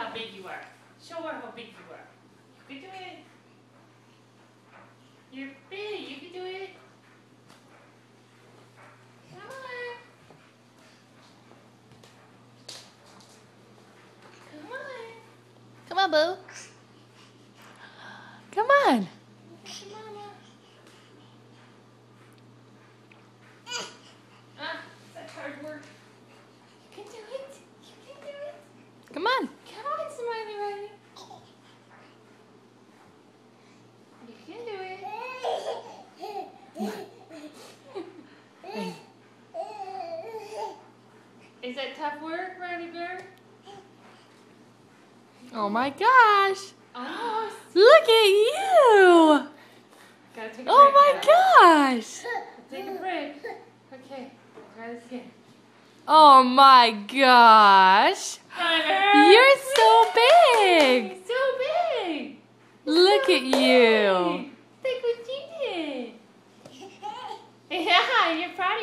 how big you are. Show her how big you are. You can do it. You're big. You can do it. Come on. Come on. Come on, Boo. Come on. That's hard work. You can do it. You can do it. Come on. Come on, Smiley Riley. You can do it. Is that tough work, Riley Bear? Oh my gosh. Almost. Look at you. Gotta take a break. Oh my gosh. Take a break. Okay, try this again. Oh my gosh. You're so big. So big. Look at you. Look what you did. Yeah, you're proud of yourself.